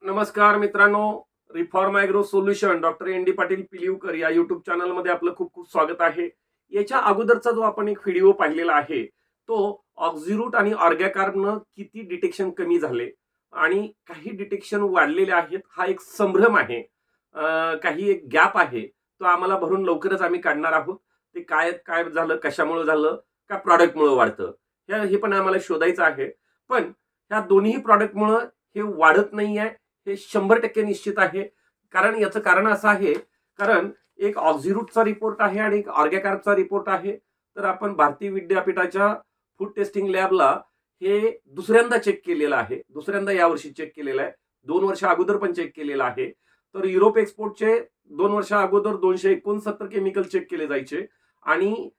नमस्कार मित्रांनो, reform agro solution doctor N D Patil Pilivkar या युट्यूब चॅनलमध्ये आपलं खूप खूप स्वागत आहे. याच्या अगोदरचा जो आपण एक व्हिडिओ पाहिलेला आहे तो ऑक्झिरूट आणि ऑर्गॅकार्बनं किती डिटेक्शन कमी झाले आणि काही डिटेक्शन वाढलेले आहेत, हा एक संभ्रम आहे. काही एक गॅप आहे, तो आम्हाला भरून लवकरच आम्ही काढणार आहोत. ते काय काय झालं, कशामुळे झालं, का प्रॉडक्टमुळे वाढतं, हे पण आम्हाला शोधायचं आहे. पण ह्या दोन्ही प्रॉडक्टमुळे हे वाढत नाही आहे हे 100% निश्चित आहे. कारण याचं कारण असं आहे, कारण एक ऑक्झिरूटचा रिपोर्ट आहे आणि एक ऑर्गॅकार्बचा रिपोर्ट आहे. तर आपण भारतीय विद्यापीठाच्या फूड टेस्टिंग लॅबला हे दुसऱ्यांदा चेक केलेलं आहे. दुसऱ्यांदा यावर्षी चेक केलेलं आहे. 2 वर्ष अगोदर पण चेक केलेलं आहे. तर युरोप एक्सपोर्टचे 2 वर्ष अगोदर 269 केमिकल चेक केले जायचे आणि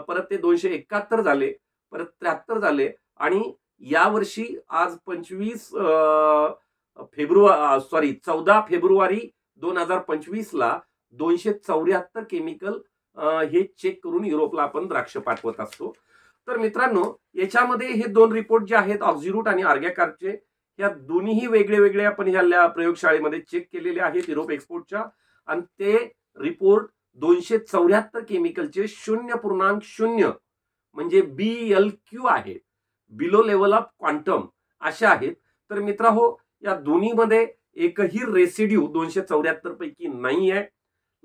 परत ते 271 झाले, परत 73 झाले आणि यावर्षी आज 14 फेब्रुवारी 2025 ला 274 केमिकल हे चेक करून युरोपला आपण द्राक्ष पाठवत असतो. तर मित्रांनो, याच्यामध्ये हे दोन रिपोर्ट जे आहेत ऑक्झिरूट आणि ऑर्गॅकार्बचे, या दोन्हीही वेगळे वेगळे आपण ह्या प्रयोगशाळेमध्ये चेक केलेले आहेत युरोप एक्सपोर्टच्या. आणि ते रिपोर्ट 274 केमिकलचे 0.0 म्हणजे BLQ आहे, बिलो लेवल ऑफ क्वांटम असे आहेत. तर मित्रांनो, या दोन्हीमध्ये एकही रेसिड्यू 274 पैकी नाही आहे.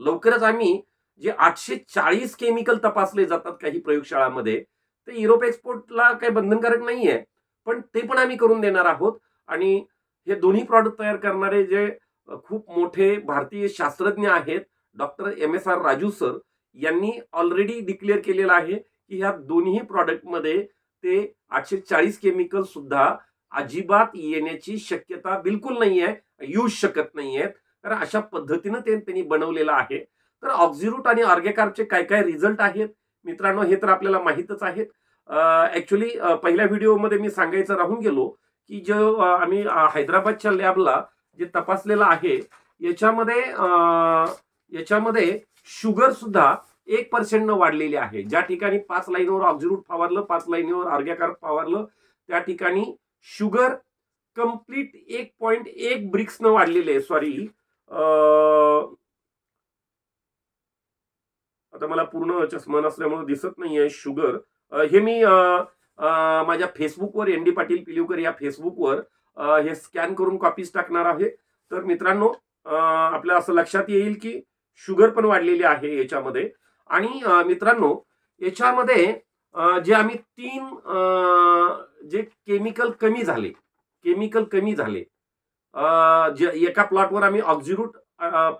लवकरच आम्ही जे 840 केमिकल तपासले जातात काही प्रयोगशाळांमध्ये, ते युरोप एक्सपोर्टला काही बंधनकारक नाही आहे, पण ते पण आम्ही करून देणार आहोत. आणि हे दोन्ही प्रॉडक्ट तयार करणारे जे खूप मोठे भारतीय शास्त्रज्ञ आहेत, डॉक्टर MSR राजू सर यांनी ऑलरेडी डिक्लेअर केलेलं आहे की ह्या दोन्ही प्रॉडक्टमध्ये ते 840 केमिकल सुद्धा अजिबात येण्याची शक्यता बिलकुल नाही आहे, येऊच शकत नाही आहेत. तर अशा पद्धतीनं त्यांनी बनवलेलं आहे. तर ऑक्झिरूट आणि ऑर्गॅकार्बचे काय काय रिझल्ट आहेत मित्रांनो, हे तर आपल्याला माहितच आहेत. ऍक्च्युली पहिल्या व्हिडिओमध्ये मी सांगायचं राहून गेलो की जो आम्ही हैदराबादच्या लॅबला जे तपासलेलं आहे याच्यामध्ये याच्यामध्ये शुगर सुद्धा 1% न वाढलेली आहे. ज्या ठिकाणी 5 लाईनवर ऑक्झिरूट फवारलं, 5 लाईनवर ऑर्गॅकार्ब फवारलं, त्या ठिकाणी शुगर कंप्लीट 1.1 ब्रिक्स न वाढलेले आहे. सॉरी, आता मला पूर्ण चष्मा नसल्यामुळे दिसत नाहीये शुगर. हे मी माझ्या फेसबुकवर एन.डी. पाटील पिलीवकर या फेसबुकवर हे स्कॅन करून कॉपीज टाकणार आहे. तर मित्रांनो, आपल्या असं लक्षात येईल की शुगर पण वाढलेली आहे याच्यामध्ये. आणि मित्रांनो, याच्यामध्ये जे आम्ही 3 जे केमिकल कमी झाले, जे एका प्लॉटवर आम्ही ऑक्झिरूट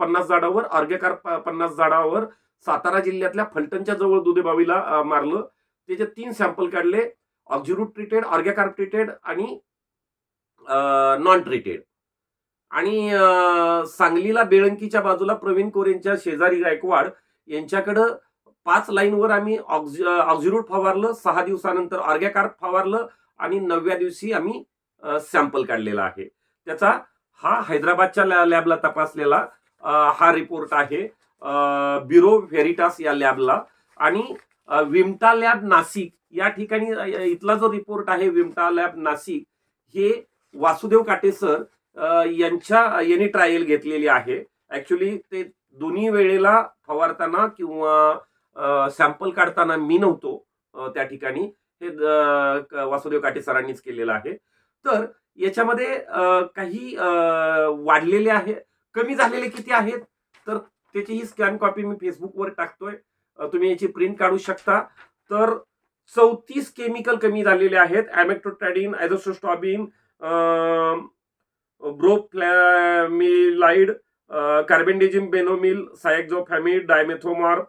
50 झाडावर, ऑर्गॅकार्ब 50 झाडावर सातारा जिल्ह्यातल्या फलटणच्या जवळ दुधेबावीला मारलं. त्याचे 3 सॅम्पल काढले, ऑक्झिरूट ट्रीटेड, ऑर्गॅकार्ब ट्रीटेड आणि नॉन ट्रीटेड. आणि सांगलीला बेळंकीच्या बाजूला प्रवीण कोरेंच्या शेजारी गायकवाड यांच्याकडं 5 लाईनवर आम्ही ऑक्झिरूट फवारलं, 6 दिवसानंतर ऑर्गॅकार्ब फवारलं आणि 9व्या दिवशी आम्ही सॅम्पल काढलेला आहे. त्याचा हा हैदराबादच्या लॅबला तपासलेला हा रिपोर्ट आहे, ब्युरो व्हेरिटास या लॅबला. आणि विमटा लॅब नाशिक या ठिकाणी इथला जो रिपोर्ट आहे विमटा लॅब नाशिक, हे वासुदेव काटे सर यांनी ट्रायल घेतलेली आहे. ऍक्च्युली ते दोन्ही वेळेला फवारताना किंवा सॅम्पल काढताना मी नव्हतो त्या ठिकाणी, हे वासुदेव काटे सरांनीच केलेलं आहे. तर याच्यामध्ये काही वाढलेले आहे, कमी झालेले किती आहेत, तर त्याची ही स्कॅन कॉपी मी फेसबुकवर टाकतोय, तुम्ही याची प्रिंट काढू शकता. तर 34 केमिकल कमी झालेले आहेत. ॲमेक्ट्रोटॅडिन, ॲझोस्ट्रॉबिन, ब्रोफ्लॅमिलाइड, कार्बेंडेजिम बेनोमिल, सायक्झोफॅमिड, डायमेथोमार्प,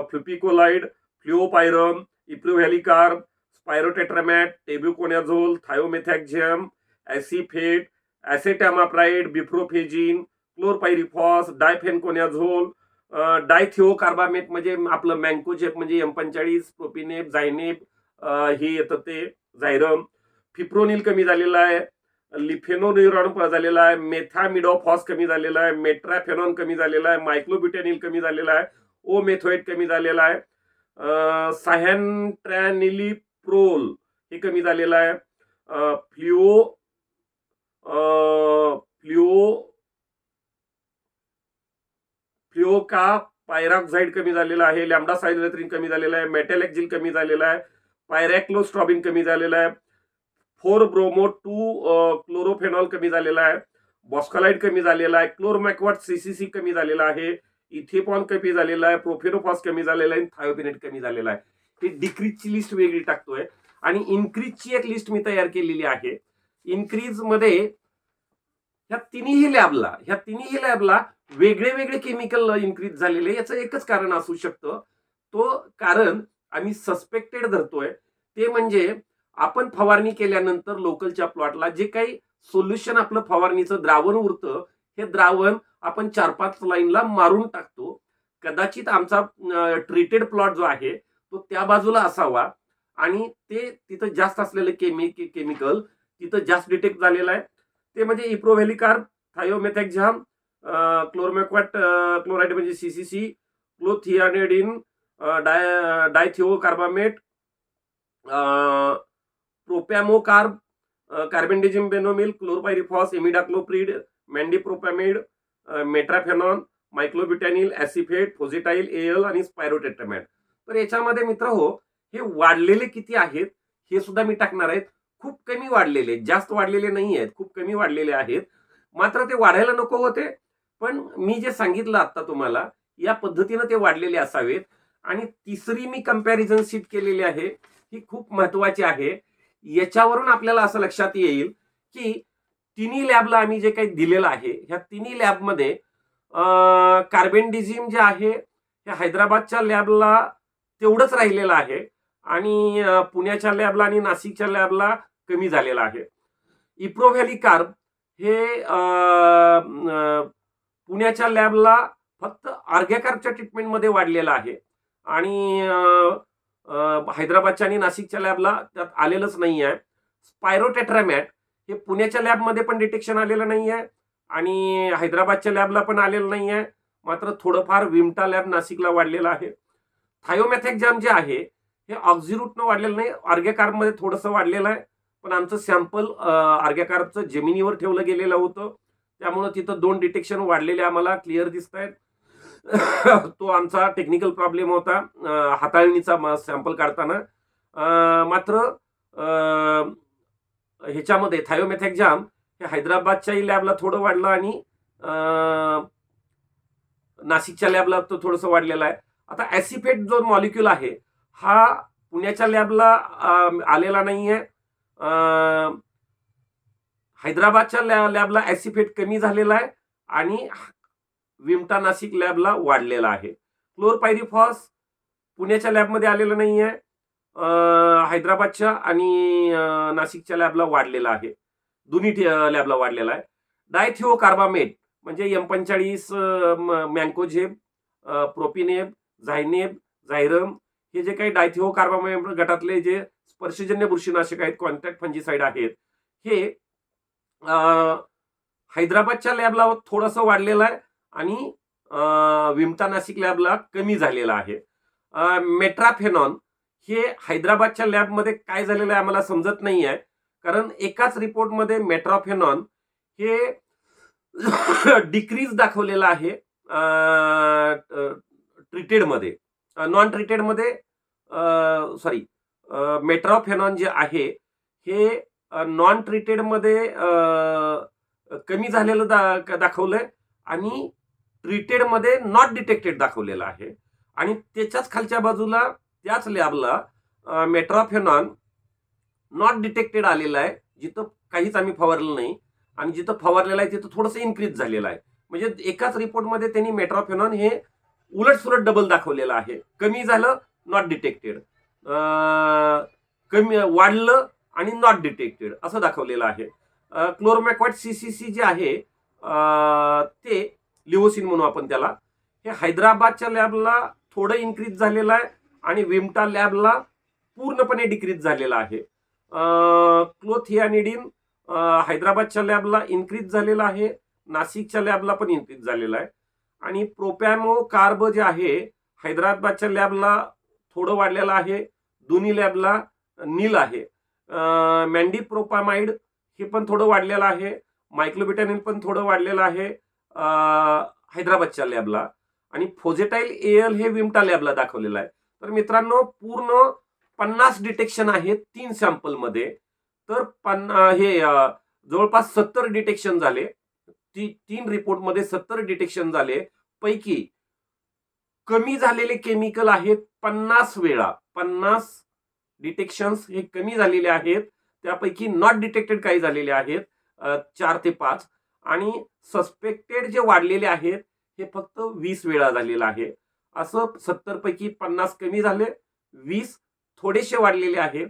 फ्लुपिकोलाइड, फ्लुओपायरम, इप्रोव्हॅलिकार्ब, स्पायरोटेट्रामॅट, टेब्युकोनॅझोल, थायोमेथॅक्झियम, ॲसिफेट, ॲसेटॅमाप्राइड, बिफ्रोफेजिन, क्लोरपायरिफॉस, डायफेनकोनॅझोल, डायथिओकार्बामेट म्हणजे आपलं मँकोजेप म्हणजे M45, प्रोपिनेप, झायनेप, हे येतं ते झायरम, फिप्रोनिल कमी झालेला आहे, लिफेनोन्युरॉन झालेला आहे, मेथामिडोफॉस कमी झालेला आहे, मेट्राफेनॉन कमी झालेला आहे, मायक्लोब्युटेनिल कमी झालेला आहे, ओ मेथोएट कमी झालेला आहे, सायहॅन्ट्रॅनिलिप्रोल हे कमी झालेलं आहे, फ्ल्युओ का पायरॉक्साईड कमी झालेला आहे, लॅम्बडा सायलोथ्रिन कमी झालेला आहे, मेटॅलेक्झिल कमी झालेला आहे, पायरॅक्लोस्ट्रॉबिन कमी झालेला आहे, 4 ब्रोमो 2 क्लोरोफेनॉल कमी झालेला आहे, बॉस्कालाइड कमी झालेला आहे, क्लोरमॅक्वाट सीसीसी कमी झालेला आहे, इथेपॉन कमी झालेला आहे, प्रोफेनोफॉस कमी झालेला आहे, थायोपिनेट कमी झालेला आहे. ही डिक्रीजची लिस्ट वेगळी टाकतोय आणि इन्क्रीजची एक लिस्ट मी तयार केलेली आहे. इन्क्रीज मध्ये ह्या तिन्ही लॅबला वेगळे वेगळे केमिकल इन्क्रीज झालेले. याचं एकच कारण असू शकतं. तो कारण आम्ही सस्पेक्टेड धरतोय ते म्हणजे आपण फवारणी केल्यानंतर लोकलच्या प्लॉटला जे काही सोल्युशन आपलं फवारणीचं द्रावण उरतं, हे द्रावण आपण 4-5 लाईनला मारून टाकतो. कदाचित आमचा ट्रीटेड प्लॉट जो आहे तो त्या बाजूला असावा आणि ते तिथं जास्त असलेलं केमिकल तिथं जास्त डिटेक्ट झालेलं आहे. ते म्हणजे इप्रोव्हॅलिकार्ब, थायोमेथॅक्झॅम, क्लोरमॅक्वाट क्लोराइड म्हणजे सीसीसी, क्लोथियानिडिन, डायथिओकार्बामेट, प्रोपॅमोकार्ब, कार्बेंडिझिम बेनोमिल, क्लोरपायरिफॉस, इमिडाक्लोप्रिड, मॅन्डिप्रोपॅमिड, मेट्राफेनॉन, मायक्लोब्युटॅनिल, ऍसिफेट, फोझेटाइल, एल आणि स्पायरोटेट्रामॅट. तर याच्यामध्ये मित्र हो, हे वाढलेले किती आहेत हे सुद्धा मी टाकणार आहेत. खूप कमी वाढलेले, जास्त वाढलेले नाही आहेत, खूप कमी वाढलेले आहेत. मात्र ते वाढायला नको होते, पण मी जे सांगितलं आता तुम्हाला या पद्धतीनं ते वाढलेले असावेत. आणि तिसरी मी कंपॅरिझन शीट केलेली आहे, ही खूप महत्वाची आहे. याच्यावरून आपल्याला असं लक्षात येईल की तिन्ही लॅबला आम्ही जे काही दिलेलं आहे, ह्या तिन्ही लॅबमध्ये कार्बेंडिझिम जे आहे हे हैदराबादच्या लॅबला तेवढंच राहिलेलं आहे आणि पुण्याच्या लॅबला आणि नाशिकच्या लॅबला कमी झालेला आहे. इप्रोव्हॅलिकार्ब हे पुण्याच्या लॅबला फक्त अर्घ्याकार्बच्या ट्रीटमेंटमध्ये वाढलेलं आहे आणि हैदराबादच्या आणि नाशिकच्या लॅबला त्यात आलेलंच नाही आहे. स्पायरोटेट्रामॅट हे पुण्याच्या लॅबमध्ये पण डिटेक्शन आलेलं नाही आहे आणि हैदराबादच्या लॅबला पण आलेलं नाही आहे. मात्र थोडंफार विमटा लॅब नाशिकला वाढलेलं आहे. थायोमेथॅक्झॅम जे आहे हे ऑक्झिरूटनं वाढलेलं नाही, अर्घ्याकार्बमध्ये थोडंसं वाढलेलं आहे. पण आमचं सॅम्पल अर्घ्याकार्बचं जमिनीवर ठेवलं गेलेलं होतं, त्यामुळं तिथं 2 डिटेक्शन वाढलेले आम्हाला क्लिअर दिसत आहेत. तो आमचा टेक्निकल प्रॉब्लेम होता हाताळणीचा सॅम्पल काढताना. मात्र ह्याच्यामध्ये थायोमेथॅक्झॅम हे हैदराबादच्याही लॅबला थोडं वाढलं आणि नाशिकच्या लॅबला तो थोडंसं वाढलेलं आहे. आता ऍसिफेट जो मॉलिक्यूल आहे हा पुण्याच्या लॅबला आलेला नाहीये. हैदराबादच्या लॅबला ऍसिफेट कमी झालेला आहे आणि विमटा नाशिक लॅबला वाढलेला आहे. क्लोरपायरिफॉस पुण्याच्या लॅबमध्ये आलेलं नाहीये, हैदराबादच्या आणि नाशिकच्या लॅबला वाढलेला आहे. दोन्ही लॅबला वाढलेला आहे. डायथिओकार्बामेट म्हणजे M45, मँकोझेब, प्रोपिनेब, झायनेब, झायरम हे जे काही डायथिओकार्बामेट गटातले जे स्पर्शजन्य बुरशीनाशक आहेत, कॉन्टॅक्ट फंजिसाइड आहेत, हे हैदराबादच्या लॅबला थोडंसं वाढलेलं आहे आणि विमटा नाशिक लॅबला कमी झालेला आहे. मेट्राफेनॉन हे हैदराबादच्या लॅबमध्ये काय झालेलं आहे आम्हाला समजत नाही आहे, कारण एकाच रिपोर्टमध्ये मेट्राफेनॉन हे डिक्रीज दाखवलेलं आहे ट्रीटेडमध्ये. नॉन ट्रीटेडमध्ये मेट्राफेनॉन जे आहे हे नॉन ट्रीटेडमध्ये कमी झालेलं दाखवलंय आणि ट्रीटेडमध्ये नॉट डिटेक्टेड दाखवलेलं आहे. आणि त्याच्याच खालच्या बाजूला त्याच लॅबला मेट्राफेनॉन नॉट डिटेक्टेड आलेलं आहे, जिथं काहीच आम्ही फवारलं नाही आणि जिथं फवारलेलं आहे तिथं थोडंसं इन्क्रीज झालेलं आहे. म्हणजे एकाच रिपोर्टमध्ये त्यांनी मेट्राफेनॉन हे उलट डबल दाखवलेलं आहे. कमी झालं नॉट डिटेक्टेड, कमी वाढलं आणि नॉट डिटेक्टेड असं दाखवलेलं आहे. क्लोरमॅक्वाट सीसीसी जे आहे ते लिओसिन म्हणू आपण त्याला, हे हैदराबादच्या लॅबला थोडं इन्क्रीज झालेलं आहे आणि विमटा लॅबला पूर्णपणे डिक्रीज झालेला आहे. क्लोथियानिडिन हैदराबादच्या लॅबला इन्क्रीज झालेला आहे, नाशिकच्या लॅबला पण इन्क्रीज झालेला आहे. आणि प्रोपॅमो कार्ब जे आहे हैदराबादच्या लॅबला थोडं वाढलेलं आहे, दोन्ही लॅबला नील आहे. मॅन्डिप्रोपामाइड हे पण थोडं वाढलेलं आहे, मायक्लोब्युटॅनिल पण थोडं वाढलेलं आहे हैदराबादच्या लॅबला. आणि फोजेटाईल एल हे विमटा लॅबला दाखवलेलं आहे. तर मित्रांनो पूर्ण 50 डिटेक्शन आहेत 3 सॅम्पलमध्ये. तर जवळपास 70 डिटेक्शन झाले. 3 रिपोर्टमध्ये 70 डिटेक्शन झाले. पैकी कमी झालेले केमिकल आहेत 50 वेळा. 50 डिटेक्शन्स हे कमी झालेले आहेत. त्यापैकी नॉट डिटेक्टेड काही झालेले आहेत 4 ते 5 आणि सस्पेक्टेड जे वाढलेले आहेत हे फक्त 20 वेळा झालेलं आहे. असं 70 पैकी 50 कमी झाले, 20 थोडेसे वाढलेले आहेत.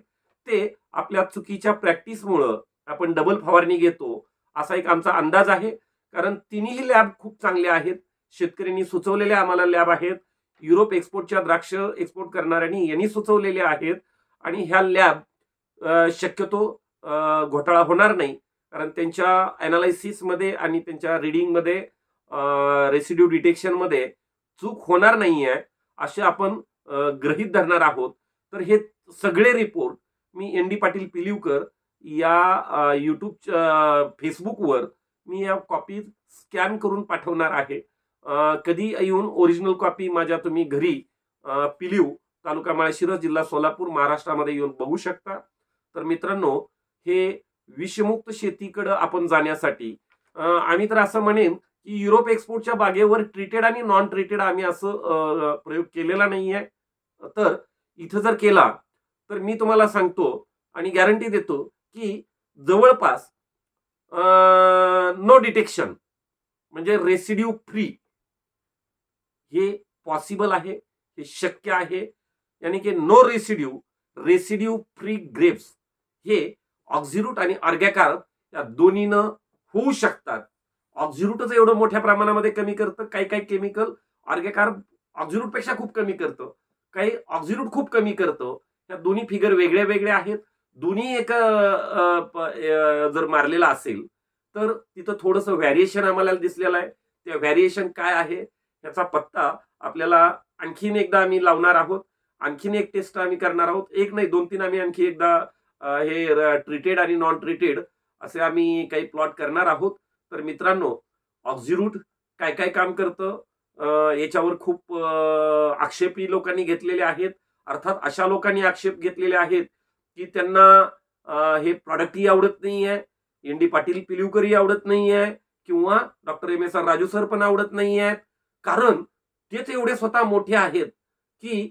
ते आपल्या चुकीच्या प्रॅक्टिसमुळं आपण डबल फवारणी घेतो असा एक आमचा अंदाज आहे. कारण तिन्ही लॅब खूप चांगले आहेत. शेतकऱ्यांनी सुचवलेले आम्हाला लॅब आहेत. युरोप एक्सपोर्टच्या द्राक्ष एक्सपोर्ट करणाऱ्यांनी यांनी सुचवलेले आहेत आणि ह्या लॅब शक्यतो घोटाळा होणार नाही. कारण त्यांच्या अनालायसिसमध्ये आणि त्यांच्या रिडिंगमध्ये रेसिड्यू डिटेक्शनमध्ये चूक होणार नाही आहे असे आपण गृहीत धरणार आहोत. तर हे सगळे रिपोर्ट मी एन डी पाटील पिलिवकर या यूट्यूब फेसबुकवर मी या कॉपी स्कॅन करून पाठवणार आहे. कधी येऊन ओरिजिनल कॉपी माझ्या तुम्ही घरी पिलीव तालुका माळशिरस जिल्हा सोलापूर महाराष्ट्रामध्ये येऊन बघू शकता. तर मित्रांनो हे विषमुक्त शेतीकडे आपण जाण्यासाठी आम्ही तर असं म्हणेन की युरोप एक्सपोर्टच्या बागेवर ट्रीटेड आणि नॉन ट्रीटेड आम्ही असं प्रयोग केलेला नाहीये. तर इथं जर केला तर मी तुम्हाला सांगतो आणि गॅरंटी देतो की जवळपास नो डिटेक्शन म्हणजे रेसिड्यू फ्री हे पॉसिबल आहे, हे शक्य आहे. यानी की नो रेसिड्यू फ्री ग्रेप्स हे ऑक्झिरूट आणि अर्गॅकार या दोन्हीनं होऊ शकतात. ऑक्झिरूटच एवढं मोठ्या प्रमाणामध्ये कमी करतं, काही काही केमिकल अर्गॅकार ऑक्झिरूट पेक्षा खूप कमी करतं, काही ऑक्झिरूट खूप कमी करतं. या दोन्ही फिगर वेगळे वेगळे आहेत. दोन्ही एक जर मारलेला असेल तर तिथं थोडंसं व्हॅरिएशन आम्हाला दिसलेलं आहे. ते व्हॅरिएशन काय आहे याचा पत्ता आपल्याला आणखीन एकदा आम्ही लावणार आहोत. आणखीन एक टेस्ट आम्ही करणार आहोत. एक नाही 2-3 आम्ही आणखी एकदा हे ट्रीटेड आणि नॉन ट्रीटेड असे आम्ही काही प्लॉट करणार आहोत. तर मित्रांनो ऑक्झिरूट काय काय काम करतं याच्यावर खूप आक्षेपी लोकांनी घेतलेले आहेत. अर्थात अशा लोकांनी आक्षेप घेतलेले आहेत की त्यांना हे प्रॉडक्टही आवडत नाहीये, एन डी पाटील पिलिवकरही आवडत नाहीये किंवा doctor M S R Raju sir पण आवडत नाहीये. कारण तेच एवढे स्वतः मोठे आहेत की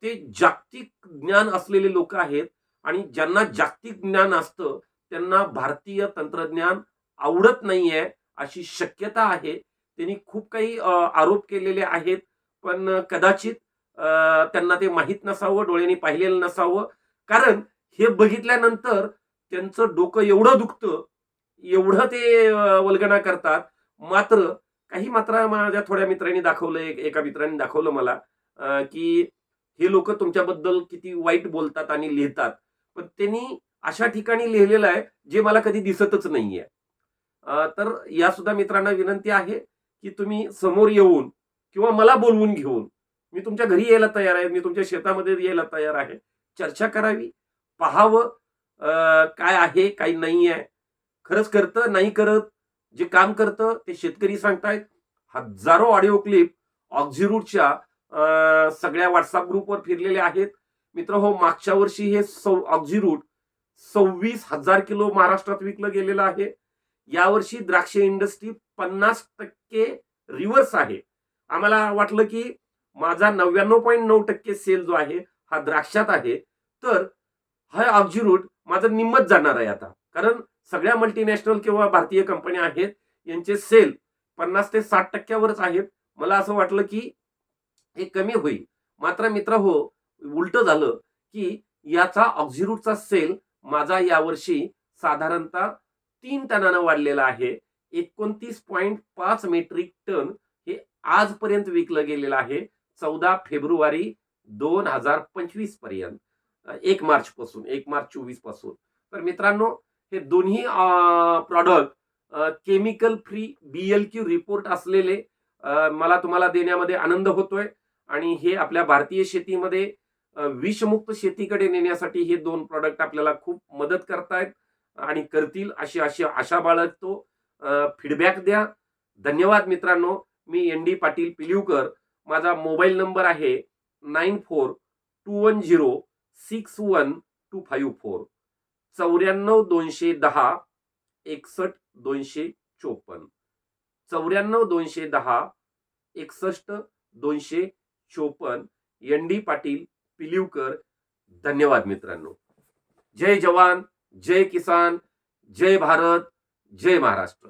ते जागतिक ज्ञान असलेले लोक आहेत आणि ज्यांना जागतिक ज्ञान असतं त्यांना भारतीय तंत्रज्ञान आवडत नाहीये अशी शक्यता आहे. त्यांनी खूप काही आरोप केलेले आहेत पण कदाचित त्यांना ते माहीत नसावं, डोळ्यांनी पाहिलेलं नसावं. कारण हे बघितल्यानंतर त्यांचं डोकं एवढं दुखतं, एवढं ते वल्गना करतात. मात्र माझ्या थोड्या मित्रांनी दाखवलं, एका मित्रांनी दाखवलं मला की हे लोक तुमच्याबद्दल किती वाईट बोलतात आणि लिहितात. पण त्यांनी अशा ठिकाणी लिहिलेलं आहे जे मला कधी दिसतच नाहीये. तर या सुद्धा मित्रांना विनंती आहे की तुम्ही समोर येऊन किंवा मला बोलवून घेऊन मी तुमच्या घरी यायला तयार आहे, मी तुमच्या शेतामध्ये यायला तयार आहे. चर्चा करावी, पाहावं काय आहे काय नाही आहे, खरंच करतं नाही करत. जे काम करतं ते शेतकरी सांगतायत. हजारो ऑडिओ क्लिप ऑक्झिरूटच्या सगळ्या व्हॉट्सअप ग्रुपवर फिरलेले आहेत. मित्र हो मागच्या वर्षी हे ऑक्झिरूट 26,000 किलो महाराष्ट्रात विकलं गेलेलं आहे. यावर्षी द्राक्ष इंडस्ट्री 50% रिव्हर्स आहे. आम्हाला वाटलं की माझा 99.9% सेल जो आहे हा द्राक्षात आहे. तर हा ऑक्झिरूट माझं निम्मच जाणार आहे आता. कारण सगळ्या मल्टीनॅशनल किंवा भारतीय कंपन्या आहेत यांचे सेल 50 ते 60% आहेत. मला असं वाटलं की हे कमी होईल. मात्र मित्र हो उलट झालं की याचा ऑक्झिरूटचा सेल माझा यावर्षी साधारणतः 3 टनानं वाढलेला आहे. 29.5 मेट्रिक टन हे आजपर्यंत विकलं गेलेलं आहे 14 फेब्रुवारी 2025 पर्यंत, 1 मार्च 24 पासून. तर मित्रांनो हे दोन्ही product chemical free BLQ report असलेले मला तुम्हाला देण्यामध्ये आनंद होतोय आणि हे आपल्या भारतीय शेतीमध्ये विषमुक्त शेतीकडे नेण्यासाठी हे 2 प्रॉडक्ट आपल्याला खूप मदत करतायत आणि करतील अशी आशा बाळगतो. फीडबॅक द्या. धन्यवाद मित्रांनो. मी एन.डी. पाटील पिलिवकर. माझा मोबाईल नंबर आहे 9421061254 94 210 61 254 94 210 61 254 एन.डी. पाटील पिलिवकर. धन्यवाद मित्रांनो. जय जवान, जय किसान, जय भारत, जय महाराष्ट्र.